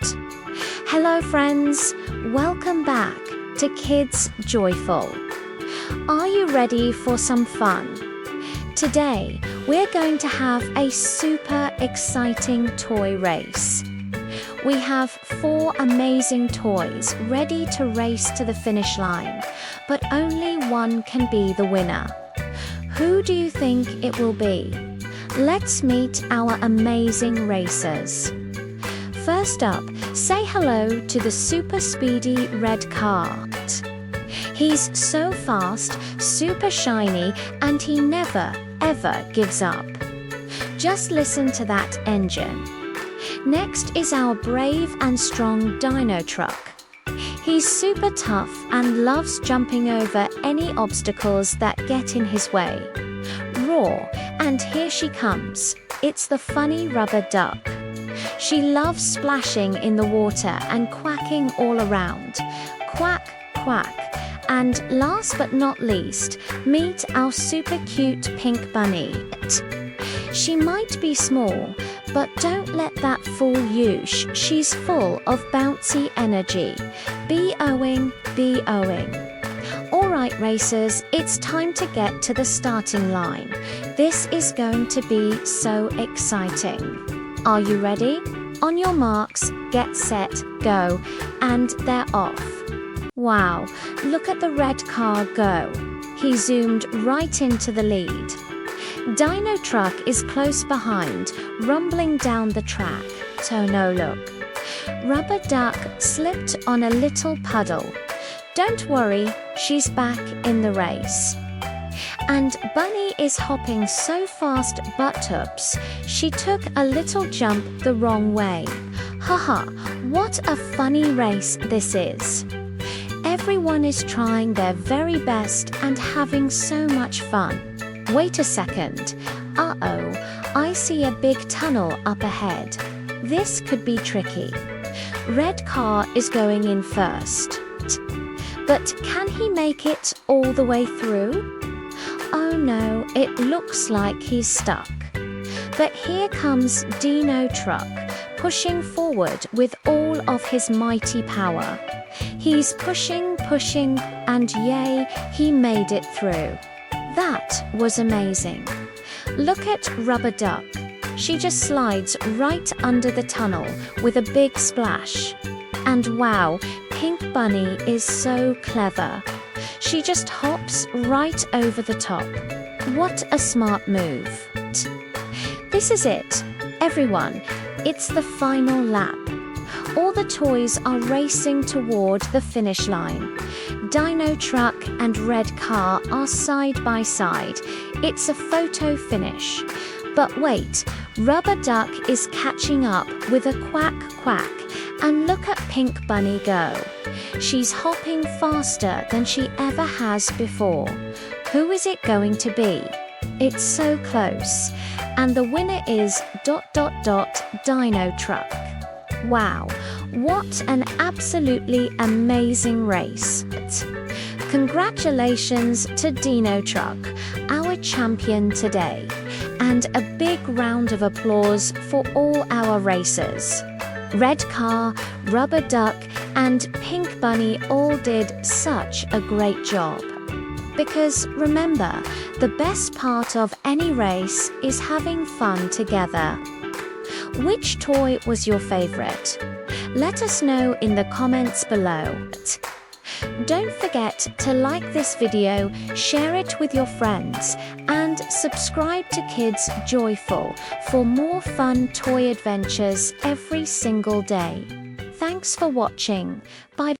Hello friends, welcome back to Kids Joyful. Are you ready for some fun? Today, we're going to have a super exciting toy race. We have 4 amazing toys ready to race to the finish line, but only one can be the winner. Who do you think it will be? Let's meet our amazing racers. First up, say hello to the super speedy red car. He's so fast, super shiny, and he never, ever gives up. Just listen to that engine. Next is our brave and strong Dino Truck. He's super tough and loves jumping over any obstacles that get in his way. Roar, and here she comes. It's the funny rubber duck. She loves splashing in the water and quacking all around. Quack, quack. And last but not least, meet our super cute pink bunny. She might be small, but don't let that fool you. She's full of bouncy energy. B-O-ing, B-O-ing. Alright racers, it's time to get to the starting line. This is going to be so exciting. Are you ready? On your marks, get set, go, and they're off. Wow, look at the red car go. He zoomed right into the lead. Dino Truck is close behind, rumbling down the track. So no look. Rubber Duck slipped on a little puddle. Don't worry, she's back in the race. And Bunny is hopping so fast butt-ups, she took a little jump the wrong way. Haha, what a funny race this is. Everyone is trying their very best and having so much fun. Wait a second. Uh-oh, I see a big tunnel up ahead. This could be tricky. Red car is going in first. But can he make it all the way through? Oh no, it looks like he's stuck. But here comes Dino Truck, pushing forward with all of his mighty power. He's pushing, pushing, and yay, he made it through. That was amazing. Look at Rubber Duck. She just slides right under the tunnel with a big splash. And wow, Pink Bunny is so clever. She just hops right over the top. What a smart move. This is it. Everyone, it's the final lap. All the toys are racing toward the finish line. Dino Truck and Red Car are side by side. It's a photo finish. But wait, Rubber Duck is catching up with a quack quack. And look at Pink Bunny go. She's hopping faster than she ever has before. Who is it going to be? It's so close. And the winner is ... Dino Truck. Wow, what an absolutely amazing race. Congratulations to Dino Truck, our champion today. And a big round of applause for all our racers. Red Car, Rubber Duck, and Pink Bunny all did such a great job. Because remember, the best part of any race is having fun together. Which toy was your favorite? Let us know in the comments below. Don't forget to like this video, share it with your friends, and subscribe to Kids Joyful for more fun toy adventures every single day. Thanks for watching. Bye.